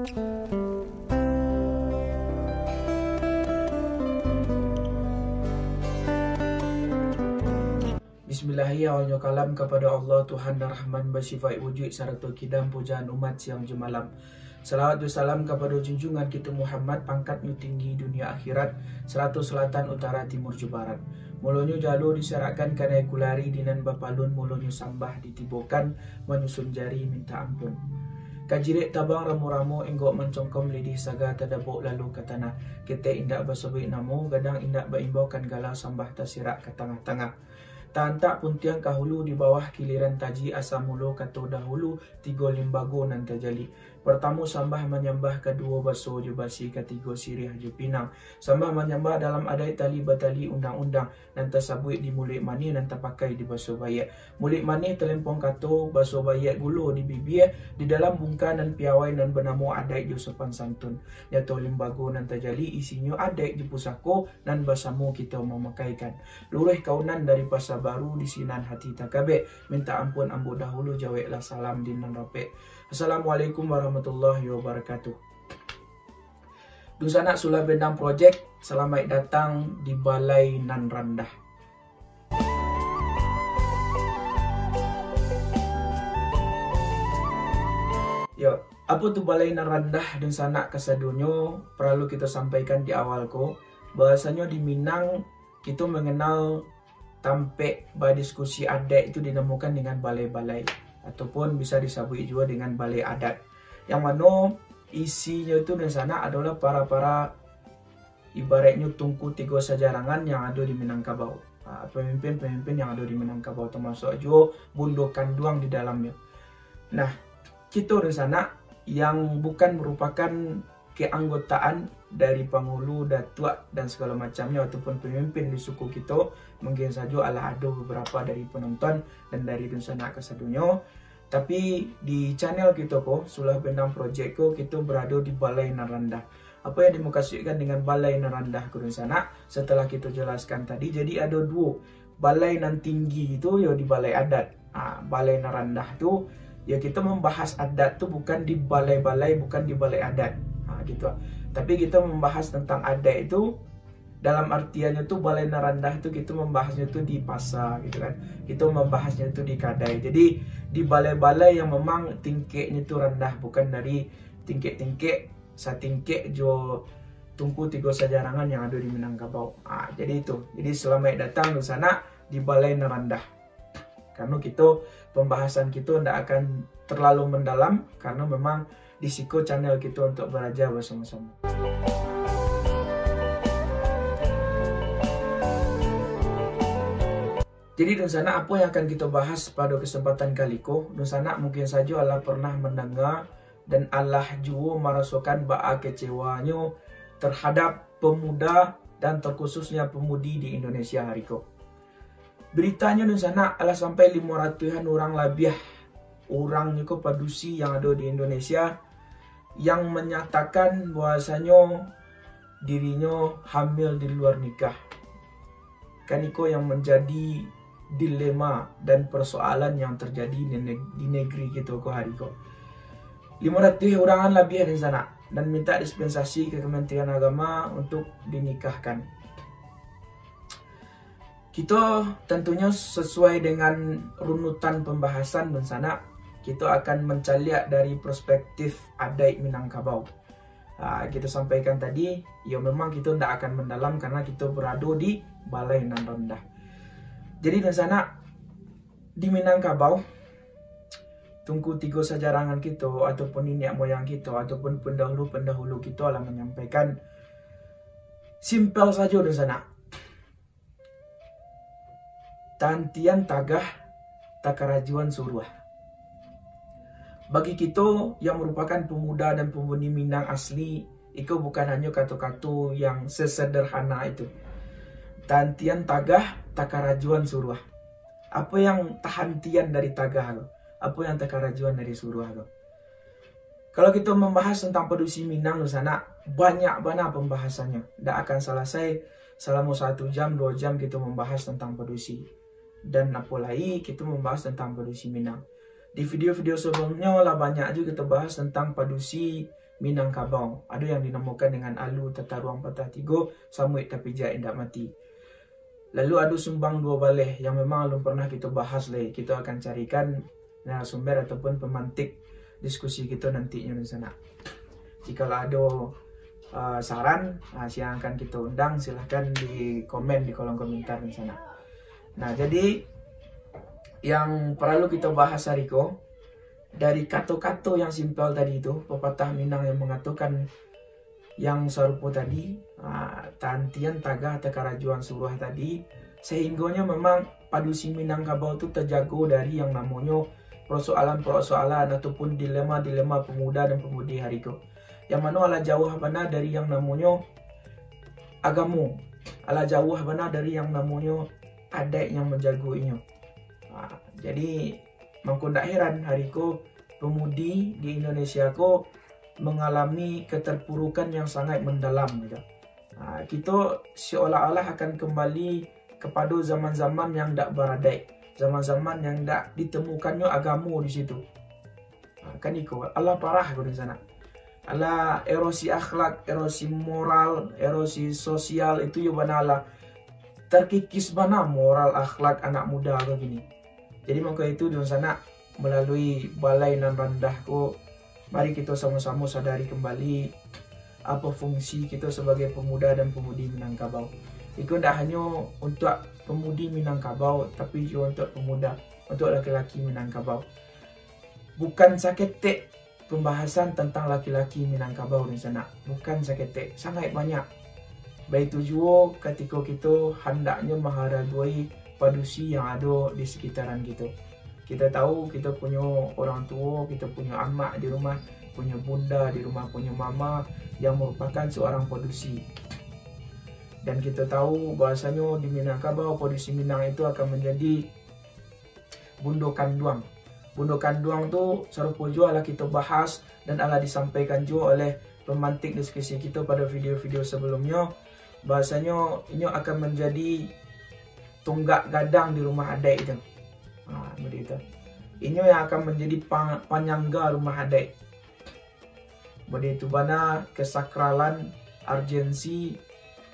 Bismillahirrahmanirrahim. Kalam kepada Allah Tuhan dan Rahman bersifat wujud serta kidam pujaan umat siang jemalam. Salawat dan salam kepada junjungan kita Muhammad, pangkatnya tinggi dunia akhirat, serata selatan utara timur barat. Mulanya jalur diserakkan kanai kulari dinan bapalun, mulanya sambah ditibukan menyusun jari minta ampun. Kajirik tabang ramu-ramu enggok mencongkom lidih saga tadabuk lalu ke tanah. Kita indak bersebuik namu, gadang indak berimbaukan galau sambah tersirak ke tengah-tengah. Tak pun tiang kahulu di bawah kiliran taji asam mulu kata dahulu tiga limbago nan terjali. Pertama sambah menyembah, kedua baso je basi, ketiga sirih je pinang. Sambah menyembah dalam adai tali batali undang-undang dan tersabuik di mulik mani dan terpakai di baso bayat. Mulik mani terlempong kato baso bayat gulu di bibir di dalam bungka dan piawai dan bernama adai je sopan santun. Nyata limbago nan terjali isinya adai je pusako dan bersama kita memakaikan. Lurih kaunan dari pasar baru di sinan hati takabek. Minta ampun ambu dahulu jawablah salam di nan rapek. Assalamualaikum warahmatullahi wabarakatuh. Dusanak Sulah Bendang Project, selamat datang di Balai Nan Randah. Yo, apa tu Balai Nan Randah dusanak kesadunyo perlu kita sampaikan di awal ko. Bahasanya di Minang kita mengenal tampek berdiskusi adat itu dinamakan dengan balai-balai, ataupun bisa disebut juga dengan balai adat, yang mana isinya itu di sana adalah para ibaratnya tungku tiga sejarangan yang ada di Minangkabau, pemimpin-pemimpin yang ada di Minangkabau, termasuk juga Bundo Kanduang di dalamnya. Nah, kita di sana yang bukan merupakan keanggotaan dari Panghulu, Datuk dan segala macamnya ataupun pemimpin di suku kita, mungkin saja ala ada beberapa dari penonton dan dari dusanak kesadunyo. Tapi di channel kita ko Sulah Bendang Project ko, kita berada di Balai Nan Randah. Apa yang dimaksudkan dengan Balai Nan Randah ko dusanak setelah kita jelaskan tadi, jadi ada dua. Balai Nan Tinggi itu ya di Balai Adat. Balai Nan Randah tu ya kita membahas adat tu bukan di balai-balai, bukan di balai adat. Gitu. Tapi kita membahas tentang adat itu dalam artiannya tu Balai Nan Randah itu kita membahasnya tu di pasar gitu kan. Kita membahasnya tu di kadai. Jadi di balai-balai yang memang tingkatnya tu rendah, bukan dari tingkat-tingkat satingkat jo tungku tiga sejarangan yang ada di Minangkabau. Jadi itu. Jadi selamat datang di sana di Balai Nan Randah. Karena kita pembahasan kita tidak akan terlalu mendalam karena memang disiko channel kita untuk belajar bersama-sama. Jadi dusanak apa yang akan kita bahas pada kesempatan kali ko, dusanak mungkin saja Allah pernah mendengar dan Allah juga merasakan baa kecewanya terhadap pemuda dan terkhususnya pemudi di Indonesia hari ko. Beritanya dusanak Allah sampai 500-an orang lebih orangnya ko padusi yang ada di Indonesia yang menyatakan bahwasanya dirinya hamil di luar nikah. Kan itu yang menjadi dilema dan persoalan yang terjadi di negeri kita ko hari ko. 500 orangan lebih di sana dan minta dispensasi ke Kementerian Agama untuk dinikahkan. Kita tentunya sesuai dengan runutan pembahasan di sana, kita akan mencaliak dari perspektif adat Minangkabau. Kita sampaikan tadi, ya memang kita tidak akan mendalam karena kita berada di Balai Nan Randah. Jadi di sana di Minangkabau, tungku tiga sejarangan kita ataupun nenek moyang kita ataupun pendahulu-pendahulu kita lah menyampaikan simpel saja di sana. Tantian tagah takarajuan suruh. Bagi kita yang merupakan pemuda dan pemudi Minang asli, itu bukan hanya kata-kata yang sesederhana itu. Tantian tagah takarajuan suruh. Apa yang tahantian dari tagah? Apa yang takarajuan dari suruh? Kalau kita membahas tentang padusi Minang di sana, banyak banget pembahasannya. Tidak akan selesai selama 1 jam, 2 jam kita membahas tentang padusi. Dan apalagi kita membahas tentang padusi Minang. Di video-video sebelumnya lah banyak juga kita bahas tentang padusi Minangkabau. Ada yang dinamakan dengan alu tata ruang patah tigo, samuit tapi jah indak mati. Lalu ada sumbang dua baleh yang memang belum pernah kita bahas lagi. Kita akan carikan narasumber ataupun pemantik diskusi kita nantinya di sana. Jika ada saran yang akan kita undang, silahkan di komen di kolom komentar di sana. Nah, jadi yang perlu kita bahas hari ini, dari kata-kata yang simpel tadi itu, pepatah Minang yang mengatakan yang serupa tadi, tantian tagah tekarajuan suruh tadi, sehingganya memang padusi Minangkabau itu terjaga dari yang namanya persoalan-persoalan ataupun dilema-dilema pemuda dan pemudi hari ini. Yang mana ala jauh benar dari yang namanya agama, ala jauh benar dari yang namanya adat yang menjagoinya. Jadi mangko ndak heran hari ko pemudi di Indonesia ko mengalami keterpurukan yang sangat mendalam gitu. Kita seolah-olah akan kembali kepada zaman-zaman yang ndak beradat, zaman-zaman yang ndak ditemukannya agama di situ. Kan iko Allah parah ko di sana. Ala erosi akhlak, erosi moral, erosi sosial itu ya banala terkikis mana moral akhlak anak muda kayak gini. Jadi maka itu di sana melalui balai nan rendah ko, mari kita sama-sama sadari kembali apa fungsi kita sebagai pemuda dan pemudi Minangkabau. Itu tidak hanya untuk pemudi Minangkabau, tapi juga untuk pemuda, untuk laki-laki Minangkabau. Bukan saketek pembahasan tentang laki-laki Minangkabau di sana, bukan saketek, sangat banyak. Baik tujuan ketika kita hendaknya menghargai padusi yang ada di sekitaran kita. Kita tahu kita punya orang tua, kita punya amak di rumah, punya bunda di rumah, punya mama yang merupakan seorang padusi. Dan kita tahu bahasanya di Minangkabau padusi Minang itu akan menjadi bundo kanduang. Bundo kanduang tu serupa juga lah kita bahas dan ala disampaikan juga oleh pemantik diskusi kita pada video-video sebelumnya. Bahasanya ini akan menjadi tunggak gadang di rumah adat itu. Begitu. Ini yang akan menjadi panyangga rumah adat. Begitu mana kesakralan, urgensi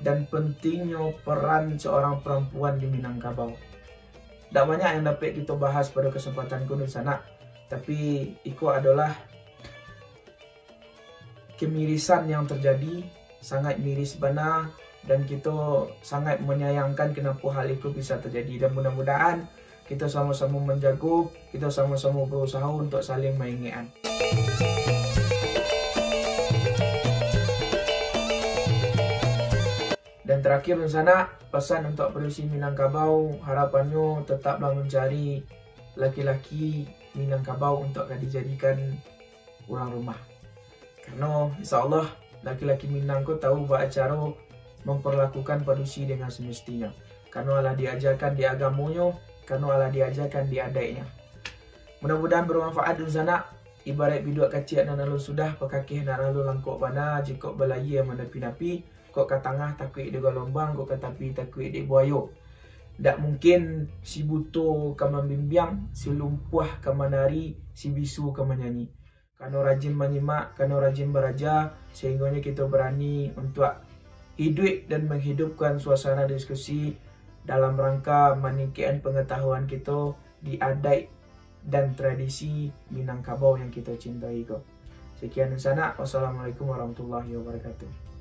dan pentingnya peran seorang perempuan di Minangkabau. Tak banyak yang dapat kita bahas pada kesempatan di sana, tapi itu adalah kemirisan yang terjadi, sangat miris benar, dan kita sangat menyayangkan kenapa hal itu bisa terjadi. Dan mudah-mudahan kita sama-sama menjaga, kita sama-sama berusaha untuk saling mengingatkan. Dan terakhir di sana, pesan untuk padusi Minangkabau, harapannya tetaplah mencari laki-laki Minangkabau untuk akan dijadikan orang rumah. Karena insya Allah laki-laki Minang ko tahu bahwa cara memperlakukan padusi dengan semestinya. Karena Allah diajarkan di agamanya, karena Allah diajarkan di adatnya. Mudah-mudahan bermanfaat di sana. Ibarat biduk kecil dan lalu sudah pakakih dan lalu langkok bana jika belaya menepi-nepi. Kok ke tengah takut di gelombang, kok ke tepi takut di buaya. Tak mungkin si buto ke membimbing, si lumpuh ke menari, si bisu ke menyanyi. Karena rajin menyimak, karena rajin beraja, sehingga kita berani untuk hidup dan menghidupkan suasana diskusi dalam rangka meningkatkan pengetahuan kita di adat dan tradisi Minangkabau yang kita cintai. Sekian di sana. Wassalamualaikum warahmatullahi wabarakatuh.